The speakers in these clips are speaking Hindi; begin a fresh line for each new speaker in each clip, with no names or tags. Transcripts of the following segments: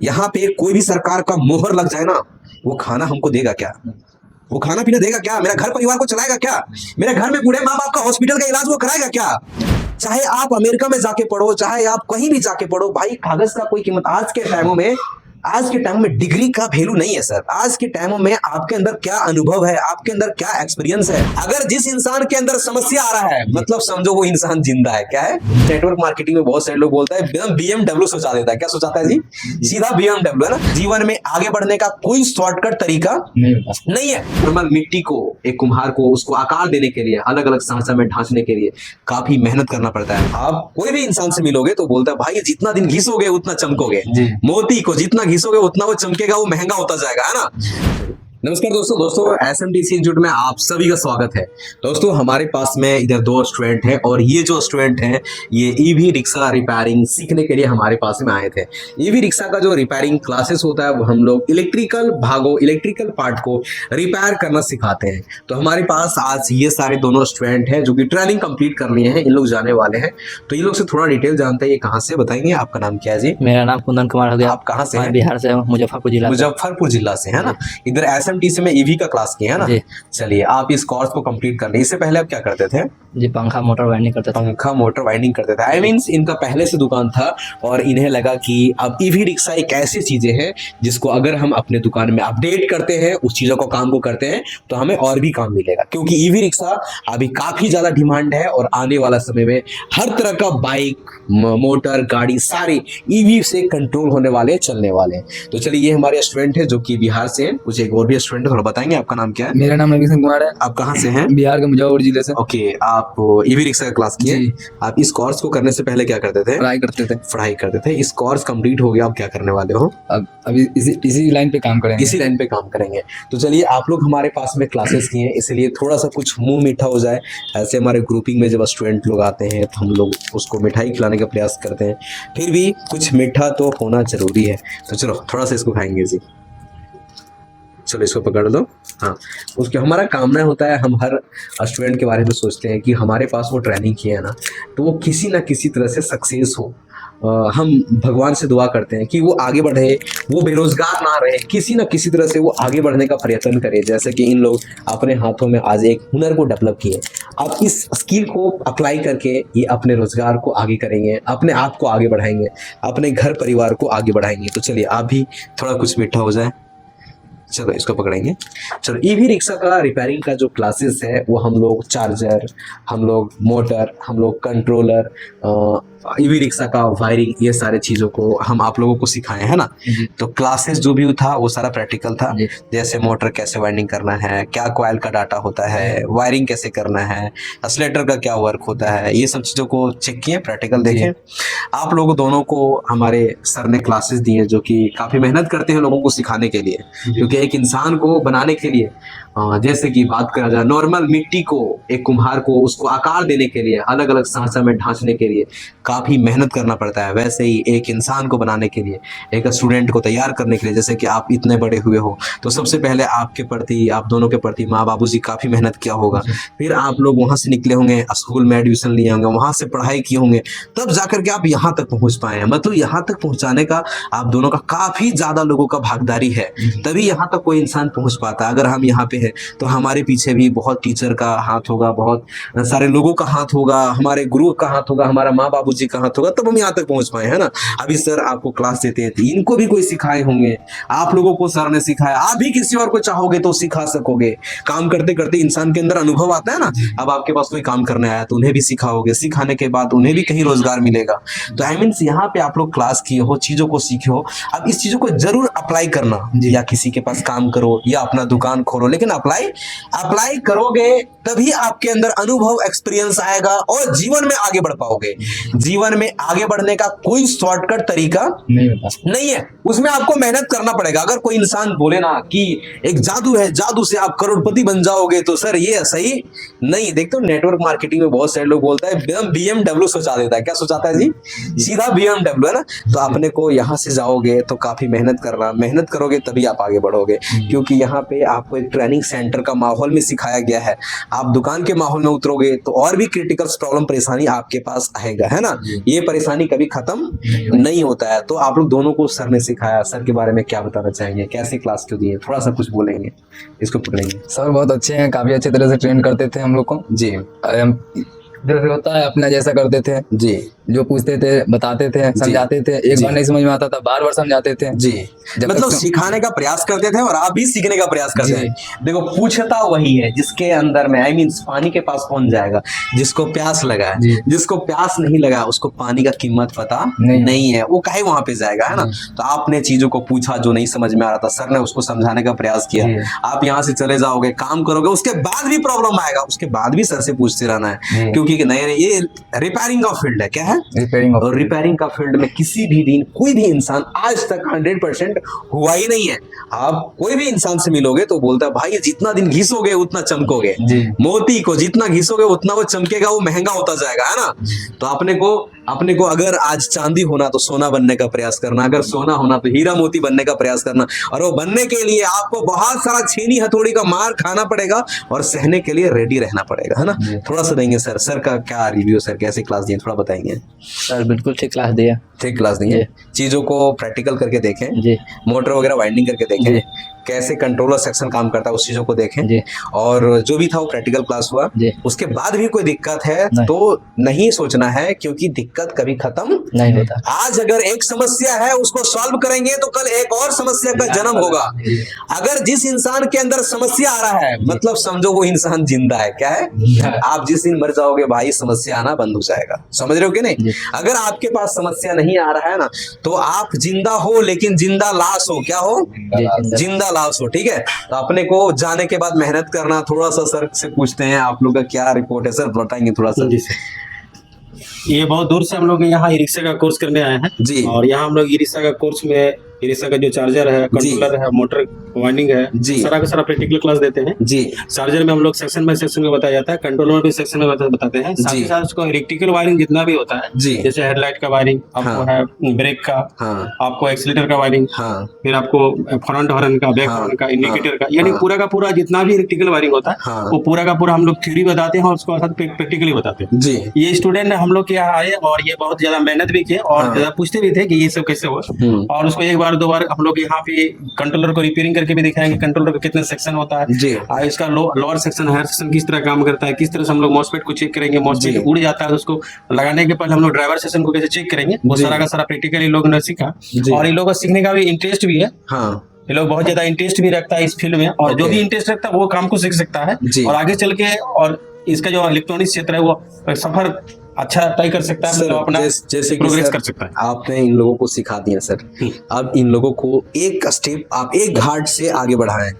यहाँ पे कोई भी सरकार का मोहर लग जाए ना, वो खाना हमको देगा क्या? वो खाना पीना देगा क्या? मेरा घर परिवार को चलाएगा क्या? मेरे घर में बूढ़े माँ बाप का हॉस्पिटल का इलाज वो कराएगा क्या? चाहे आप अमेरिका में जाके पढ़ो, चाहे आप कहीं भी जाके पढ़ो, भाई कागज का कोई कीमत आज के टाइम में डिग्री का वैल्यू नहीं है सर। आज के टाइम में आपके अंदर क्या अनुभव है, आपके अंदर क्या एक्सपीरियंस है। अगर जिस इंसान के अंदर समस्या आ रहा है, मतलब समझो वो इंसान जिंदा है। क्या है, नेटवर्क मार्केटिंग में बहुत सारे लोग बोलता है BMW सोचा देता है। क्या सोचाता है जी? सीधा BMW है ना। जीवन में आगे बढ़ने का कोई शॉर्टकट तरीका नहीं है। नॉर्मल मिट्टी को, एक कुम्हार को, उसको आकार देने के लिए, अलग अलग सांचा में ढांचने के लिए काफी मेहनत करना पड़ता है। आप कोई भी इंसान से मिलोगे तो बोलता है भाई जितना दिन घिसोगे उतना चमकोगे। मोती को जितना घिसोगे उतना वो चमकेगा, वो महंगा होता जाएगा, है ना। नमस्कार दोस्तों SMTC इंस्टीट्यूट में आप सभी का स्वागत है। दोस्तों हमारे पास में इधर दो स्टूडेंट हैं और ये जो स्टूडेंट हैं ये EV रिक्शा रिपेयरिंग सीखने के लिए हमारे पास में आए थे। EV रिक्शा का जो रिपेयरिंग क्लासेस होता है वो हम लोग इलेक्ट्रिकल पार्ट को रिपेयर करना सिखाते हैं। तो हमारे पास आज ये सारे दोनों स्टूडेंट हैं जो कि ट्रेनिंग कंप्लीट कर लिए हैं। इन लोग जाने वाले हैं, तो इन लोग से थोड़ा डिटेल जानते हैं। ये कहाँ से बताएंगे? आपका नाम क्या है जी?
मेरा नाम कुंदन कुमार हो गया।
आप कहाँ से हैं?
बिहार से हूँ, मुजफ्फरपुर जिला
से है ना। इधर SMTC में EV का क्लास किया है ना। चलिए आप इस कोर्स को कंप्लीट कर लिए। इससे पहले आप क्या करते थे
जी? पंखा मोटर वाइंडिंग करते थे।
आई मीन्स इनका पहले से दुकान था और इन्हें लगा कि अब EV रिक्शा एक ऐसी चीजें हैं जिसको अगर हम अपने दुकान में अपडेट करते हैं, उस चीजों को काम को करते हैं तो हमें और भी काम मिलेगा। क्योंकि EV रिक्शा अभी काफी ज्यादा डिमांड है और आने वाला समय में हर तरह का बाइक, मोटर, गाड़ी सारे EV से कंट्रोल होने वाले, चलने वाले हैं। तो चलिए ये हमारे स्टूडेंट है जो कि बिहार से हैं। कुछ एक और भी स्टूडेंट है, थोड़ा बताएंगे आपका नाम क्या है?
मेरा नाम रविशंकर कुमार है।
आप कहाँ से हैं?
बिहार के मुजफ्फरपुर जिले से।
ओके, आप EV रिक्शा का क्लास किए। आप इस कोर्स को करने से पहले क्या करते थे?
पढ़ाई करते थे।
इस कोर्स कंप्लीट हो गया, आप क्या करने वाले हो?
अभी इसी लाइन पे काम करेंगे।
इसी लाइन पे काम करेंगे। तो चलिए आप लोग हमारे पास में क्लासेस किए, इसलिए थोड़ा सा कुछ मुंह मीठा हो जाए। ऐसे हमारे ग्रुपिंग में जब स्टूडेंट लोग आते हैं तो हम लोग उसको मिठाई खिलाने का प्रयास करते हैं, फिर भी कुछ मीठा तो होना जरूरी है। तो चलो थोड़ा सा इसको खाएंगे जी। चलो इसको पकड़ लो। हाँ, उसके हमारा कामना होता है, हम हर स्टूडेंट के बारे में सोचते हैं कि हमारे पास वो ट्रेनिंग किया है ना तो वो किसी ना किसी तरह से सक्सेस हो। हम भगवान से दुआ करते हैं कि वो आगे बढ़े, वो बेरोजगार ना रहे, किसी ना किसी तरह से वो आगे बढ़ने का प्रयत्न करे। जैसे कि इन लोग अपने हाथों में आज एक हुनर को डेवलप किए। आप इस स्किल को अप्लाई करके ये अपने रोजगार को आगे करेंगे, अपने आप को आगे बढ़ाएंगे, अपने घर परिवार को आगे बढ़ाएंगे। तो चलिए आप भी थोड़ा कुछ मीठा हो जाए। चलो इसको पकड़ेंगे। चलो EV रिक्शा का रिपेयरिंग का जो क्लासेस है वो हम लोग चार्जर, हम लोग मोटर, हम लोग कंट्रोलर, EV रिक्शा का वायरिंग, ये सारे चीज़ों को हम आप लोगों को सिखाए है ना। तो क्लासेस जो भी था वो सारा प्रैक्टिकल था। जैसे मोटर कैसे वाइंडिंग करना है, क्या कॉइल का डाटा होता है, वायरिंग कैसे करना है, एक्सीलरेटर का क्या वर्क होता है, ये सब चीज़ों को चेक किए, प्रैक्टिकल देखें। आप लोगों दोनों को हमारे सर ने क्लासेस दिए जो कि काफ़ी मेहनत करते हैं लोगों को सिखाने के लिए। क्योंकि एक इंसान को बनाने के लिए, जैसे कि बात करा जाए, नॉर्मल मिट्टी को, एक कुम्हार को, उसको आकार देने के लिए, अलग अलग सांचा में ढांचने के लिए काफ़ी मेहनत करना पड़ता है। वैसे ही एक इंसान को बनाने के लिए, एक स्टूडेंट को तैयार करने के लिए, जैसे कि आप इतने बड़े हुए हो तो सबसे पहले आपके प्रति, आप दोनों के प्रति माँ बाबूजी काफ़ी मेहनत किया होगा। फिर आप लोग वहाँ से निकले होंगे, स्कूल में एडमिशन लिए होंगे, वहाँ से पढ़ाई किए होंगे, तब जाकर के आप यहाँ तक पहुँच पाए हैं। मतलब यहाँ तक पहुँचाने का आप दोनों का काफ़ी ज़्यादा लोगों का भागीदारी है, तभी यहाँ तक कोई इंसान पहुँच पाता है। अगर हम यहाँ पे हैं तो हमारे पीछे भी बहुत टीचर का हाथ होगा, बहुत सारे लोगों का हाथ होगा, हमारे गुरु का हाथ होगा, हमारा माँ बाबूजी का हाथ होगा, तब हम यहाँ तक पहुँच पाए, है ना। अभी सर आपको क्लास देते हैं तो इनको भी कोई सिखाए होंगे, आप लोगों को सर ने सिखाया, आप भी किसी और को चाहोगे तो सिखा सकोगे। काम करते करते इंसान के अंदर अनुभव आता है ना। अब आपके पास कोई काम करने आया तो उन्हें भी सिखाओगे, सिखाने के बाद उन्हें भी कहीं रोजगार मिलेगा। तो आई मीन्स यहाँ पे आप लोग क्लास किए हो, चीजों को सीखे हो। अब इस चीजों को जरूर अप्लाई करना, या किसी के पास काम करो या अपना दुकान खोलो, लेकिन अप्लाई करोगे तभी आपके अंदर अनुभव, एक्सपीरियंस आएगा और जीवन में आगे बढ़ पाओगे। जीवन में आगे बढ़ने का कोई शॉर्टकट तरीका नहीं है, उसमें आपको मेहनत करना पड़ेगा। अगर कोई इंसान बोले ना कि एक जादू है, जादू से आप करोड़पति बन जाओगे, तो सर ये सही नहीं। देखते हो नेटवर्क मार्केटिंग में बहुत सारे लोग बोलता है BMW सोचा देता है। क्या सोचाता है जी? सीधा BMW है ना। तो अपने को यहाँ से जाओगे तो काफी मेहनत करना, मेहनत करोगे तभी आप आगे बढ़ोगे। क्योंकि यहाँ पे आपको एक ट्रेनिंग सेंटर का माहौल में सिखाया गया है। आप दुकान के माहौल में उतरोगे तो और भी क्रिटिकल प्रॉब्लम परेशानी आपके पास आएगा, है ना। ये परेशानी कभी खत्म नहीं होता है। तो आप लोग दोनों को सर ने सिखाया, सर के बारे में क्या बताना चाहेंगे, कैसे क्लास क्यों दिए, थोड़ा सा कुछ बोलेंगे, इसको पकड़ेंगे।
सर बहुत अच्छे हैं, काफी अच्छे तरह से ट्रेन करते थे हम लोग को।
जी
जैसे होता है अपना जैसा करते थे,
जी
जो पूछते थे बताते थे, समझाते थे। एक
जी।
बार नहीं समझ में आता था, बार बार समझाते थे।
जी
जब
मतलब
तक
सिखाने का प्रयास करते थे और आप भी सीखने का प्रयास करते
जी।
हैं। देखो पूछता वही है जिसके अंदर में आई मीन पानी के पास कौन जाएगा, जिसको प्यास लगा है।
जी।
जिसको प्यास नहीं लगा उसको पानी का कीमत पता नहीं है, वो काहे वहां पे जाएगा, है ना। तो आपने चीजों को पूछा जो नहीं समझ में आ रहा था, सर ने उसको समझाने का प्रयास किया।
जी।
आप यहाँ से चले जाओगे, काम करोगे, उसके बाद भी प्रॉब्लम आएगा, उसके बाद भी सर से पूछते रहना है,
जी।
क्योंकि नहीं ये रिपेयरिंग का फील्ड है। क्या है?
रिपेयरिंग
और रिपेयरिंग का फील्ड में किसी भी दिन कोई भी इंसान आज तक 100% हुआ ही नहीं है। आप कोई भी इंसान से मिलोगे तो बोलता है भाई जितना दिन घिसोगे उतना चमकोगे।
जी।
मोती को जितना घिसोगे उतना वो चमकेगा, वो महंगा होता जाएगा, है ना। तो अपने को अगर आज चांदी होना तो सोना बनने का प्रयास करना, अगर सोना होना तो हीरा मोती बनने का प्रयास करना। और वो बनने के लिए आपको बहुत सारा छीनी हथौड़ी का मार खाना पड़ेगा और सहने के लिए रेडी रहना पड़ेगा, है ना। थोड़ा सा देंगे सर का क्या रिव्यू, सर कैसे क्लास दिए, थोड़ा बताएंगे।
सर बिल्कुल ठीक क्लास दिया।
ठीक क्लास दिए, चीजों को प्रैक्टिकल करके देखें,
जी
मोटर वगैरह वाइंडिंग करके देखें,
जी।
कैसे कंट्रोलर सेक्शन काम करता है उस चीजों को देखें।
जी।
और जो भी था वो प्रैक्टिकल क्लास हुआ।
जी।
उसके बाद भी कोई दिक्कत है
नहीं।
तो नहीं सोचना है, क्योंकि दिक्कत कभी खत्म
नहीं होता।
आज अगर एक समस्या है उसको सॉल्व करेंगे तो कल एक और समस्या का जन्म होगा। अगर जिस इंसान के अंदर समस्या आ रहा है मतलब समझो वो इंसान जिंदा है। क्या है? आप जिस दिन मर जाओगे भाई समस्या आना बंद हो जाएगा, समझ रहे हो कि नहीं। अगर आपके पास समस्या नहीं आ रहा है ना तो आप जिंदा हो, लेकिन जिंदा लाश हो। क्या हो? जिंदा लाश हो, ठीक है। तो अपने को जाने के बाद मेहनत करना। थोड़ा सा सर से पूछते हैं आप लोग का क्या रिपोर्ट है, सर बताएंगे थोड़ा सा।
ये बहुत दूर से हम लोग यहाँ ई रिक्शा का कोर्स करने आए हैं
जी।
और यहाँ हम लोग ई रिक्शा का कोर्स में ई रिक्शा का जो चार्जर है, कंट्रोलर है, मोटर वाइंडिंग है,
जी।
सारा का सारा प्रैक्टिकल क्लास देते हैं।
जी
चार्जर में हम लोग सेक्शन बाय सेक्शन में बताया जाता है, कंट्रोलर में भी सेक्शन में बताते हैं। साथ ही साथ उसको इलेक्ट्रिकल वायरिंग जितना भी होता है,
जी।
जैसे हेडलाइट का वायरिंग आपको
हाँ।
है, ब्रेक का,
हाँ
आपको एक्सीलेटर का वायरिंग,
हाँ
फिर आपको फ्रंट हॉर्न का, बैक
हाँ।
हॉर्न का, इंडिकेटर का, यानी
हाँ।
पूरा का पूरा जितना भी इलेक्ट्रिकल वायरिंग होता है
हाँ।
वो पूरा का पूरा हम लोग थ्योरी बताते हैं और उसके साथ प्रैक्टिकली बताते हैं।
जी।
ये स्टूडेंट हम लोग के यहाँ आए और ये बहुत ज्यादा मेहनत भी किए और
हाँ।
ज्यादा पूछते भी थे कि ये सब कैसे हो। और उसको एक बार दो बार हम लोग यहाँ पे कंट्रोलर को रिपेयरिंग करके भी दिखाएंगे, कंट्रोलर का कितना सेक्शन होता है,
जी।
इसका लोअर सेक्शन हायर सेक्शन किस तरह काम करता है, किस तरह से हम लोग मॉसफेट को चेक करेंगे, मॉसफेट
जी।
उड़ जाता है तो उसको लगाने के पहले हम लोग ड्राइवर सेक्शन को कैसे चेक करेंगे, वो
जी।
सारा का सारा प्रैक्टिकली लोग ने सीखा।
जी।
और इन लोगों को सीखने का भी इंटरेस्ट भी है,
हाँ
ये लोग बहुत ज्यादा इंटरेस्ट भी रखता है इस फील्ड में और जो
Okay.
भी इंटरेस्ट रखता है वो काम को सीख सकता है
जी।
और आगे चल के और इसका जो इलेक्ट्रॉनिक्स क्षेत्र है वो सफर अच्छा तय कर सकता है, मतलब अपना
जैसे कि
प्रोग्रेस
सर,
कर सकता है।
आपने इन लोगों को सिखा दिया सर। अब इन लोगों को एक स्टेप आप एक घाट से आगे बढ़ाएं,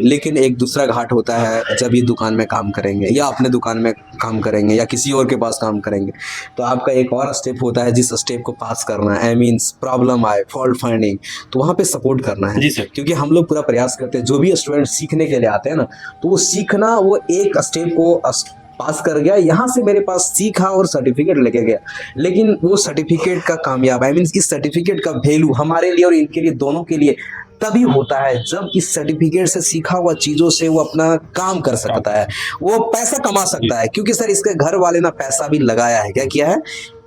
लेकिन एक दूसरा घाट होता है जब ये दुकान में काम करेंगे या अपने दुकान में काम करेंगे या किसी और के पास काम करेंगे तो आपका एक और स्टेप होता है जिस स्टेप को पास करना है। आई मीन्स प्रॉब्लम आए, फॉल्ट फाइंडिंग, तो वहाँ पे सपोर्ट करना है।
जी सर।
क्योंकि हम लोग पूरा प्रयास करते हैं, जो भी स्टूडेंट सीखने के लिए आते हैं ना तो वो सीखना, वो एक स्टेप को पास कर गया, यहाँ से मेरे पास सीखा और सर्टिफिकेट लेके गया, लेकिन वो सर्टिफिकेट का कामयाब आई मीन्स इस सर्टिफिकेट का वैल्यू हमारे लिए और इनके लिए, दोनों के लिए तभी होता है जब इस सर्टिफिकेट से सीखा हुआ चीजों से वो अपना काम कर सकता है, वो पैसा कमा सकता है। क्योंकि सर इसके घर वाले ना पैसा भी लगाया है, क्या किया है,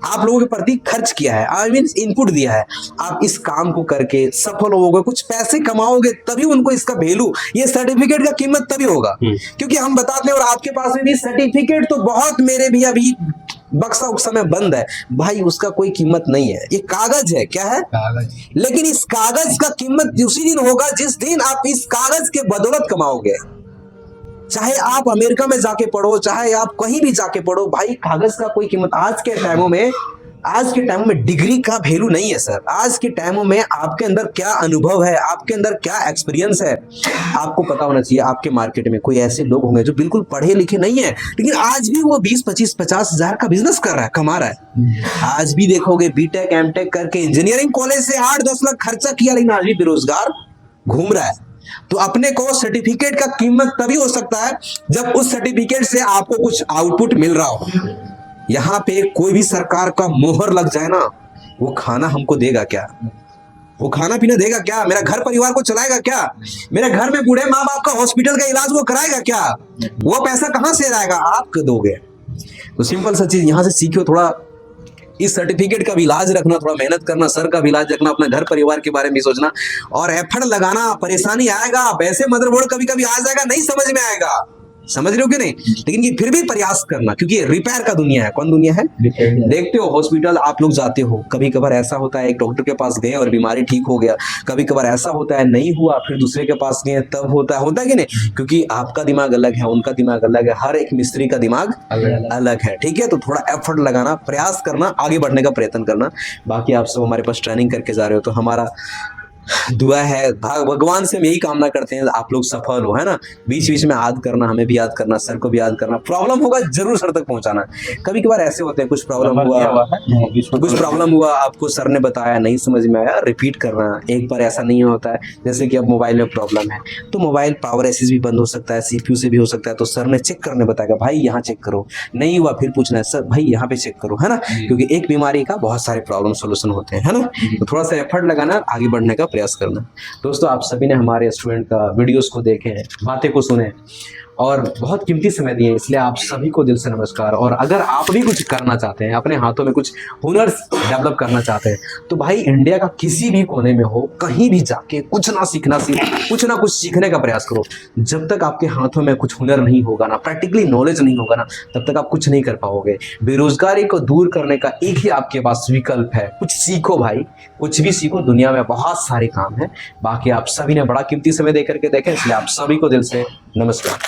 आप लोगों के प्रति खर्च किया है, आई मीन इनपुट दिया है। आप इस काम को करके सफल होगे, कुछ पैसे कमाओगे, तभी उनको इसका वैल्यू, ये सर्टिफिकेट का कीमत तभी होगा। क्योंकि हम बताते हैं और आपके पास में भी सर्टिफिकेट तो बहुत मेरे भी अभी बक्सा उक्सा में बंद है भाई, उसका कोई कीमत नहीं है, ये कागज है। क्या है?
कागज।
लेकिन इस कागज का कीमत उसी दिन होगा जिस दिन आप इस कागज के बदौलत कमाओगे। चाहे आप अमेरिका में जाके पढ़ो, चाहे आप कहीं भी जाके पढ़ो, भाई कागज का कोई कीमत आज के टाइमों में डिग्री का वैल्यू नहीं है सर। आज के टाइमों में आपके अंदर क्या अनुभव है, आपके अंदर क्या एक्सपीरियंस है, आपको पता होना चाहिए। आपके मार्केट में कोई ऐसे लोग होंगे जो बिल्कुल पढ़े लिखे नहीं है लेकिन आज भी वो 20-25-50 हजार का बिजनेस कर रहा है, कमा रहा है। आज भी देखोगे बीटेक एमटेक करके इंजीनियरिंग कॉलेज से 8-10 लाख खर्चा किया लेकिन आज भी बेरोजगार घूम रहा है। तो अपने को सर्टिफिकेट का कीमत तभी हो सकता है जब उस सर्टिफिकेट से आपको कुछ आउटपुट मिल रहा हो। यहाँ पे कोई भी सरकार का मोहर लग जाए ना, वो खाना हमको देगा क्या? वो खाना पीना देगा क्या? मेरा घर परिवार को चलाएगा क्या? मेरे घर में बूढ़े माँ बाप का हॉस्पिटल का इलाज वो कराएगा क्या? वो पैसा कहाँ से लाएगा? आप दोगे। तो सिंपल सा चीज यहाँ से सीखो थोड़ा, इस सर्टिफिकेट का भी इलाज रखना, थोड़ा मेहनत करना, सर का भी इलाज रखना, अपना घर परिवार के बारे में सोचना और एफर्ट लगाना। परेशानी आएगा, वैसे मदरबोर्ड कभी कभी आ जाएगा, नहीं समझ में आएगा, समझ रहे हो कि नहीं, लेकिन ये फिर भी प्रयास करना, क्योंकि ये रिपेयर का दुनिया है। कौन दुनिया है? देखते हो हॉस्पिटल आप लोग जाते हो, कभी कभार ऐसा होता है एक डॉक्टर के पास गए और बीमारी ठीक हो गया, कभी कभार ऐसा होता है नहीं हुआ, फिर दूसरे के पास गए तब होता है कि नहीं? क्योंकि आपका दिमाग अलग है, उनका दिमाग अलग है, हर एक मिस्त्री का दिमाग अलग है, ठीक है? तो थोड़ा एफर्ट लगाना, प्रयास करना, आगे बढ़ने का प्रयत्न करना। बाकी आप सब हमारे पास ट्रेनिंग करके जा रहे हो तो हमारा दुआ है, भगवान से हम यही कामना करते हैं आप लोग सफल हो, है ना? बीच बीच में याद करना, हमें भी याद करना, सर को भी याद करना, प्रॉब्लम होगा जरूर सर तक पहुंचाना। कभी कभार ऐसे होते हैं कुछ प्रॉब्लम हुआ आपको सर ने बताया नहीं समझ में आया, रिपीट करना। एक बार ऐसा नहीं होता है, जैसे कि अब मोबाइल में प्रॉब्लम है तो मोबाइल पावर एसिस भी बंद हो सकता है, CPU से भी हो सकता है, तो सर ने चेक करने बताएगा, भाई यहाँ चेक करो, नहीं हुआ फिर पूछना है, सर भाई यहाँ पे चेक करो, है ना? क्योंकि एक बीमारी का बहुत सारे प्रॉब्लम सोल्यूशन होते हैं, है ना? तो थोड़ा सा एफर्ट लगाना, आगे बढ़ने का प्रयास करना। दोस्तों आप सभी ने हमारे स्टूडेंट का वीडियोस को देखे, बातें को सुने और बहुत कीमती समय दिए, इसलिए आप सभी को दिल से नमस्कार। और अगर आप भी कुछ करना चाहते हैं, अपने हाथों में कुछ हुनर डेवलप करना चाहते हैं, तो भाई इंडिया का किसी भी कोने में हो, कहीं भी जाके कुछ ना कुछ सीखने का प्रयास करो। जब तक आपके हाथों में कुछ हुनर नहीं होगा ना, प्रैक्टिकली नॉलेज नहीं होगा ना, तब तक आप कुछ नहीं कर पाओगे। बेरोजगारी को दूर करने का एक ही आपके पास विकल्प है, कुछ सीखो भाई, कुछ भी सीखो, दुनिया में बहुत सारे काम है। बाकी आप सभी ने बड़ा कीमती समय दे करके देखे, इसलिए आप सभी को दिल से नमस्कार।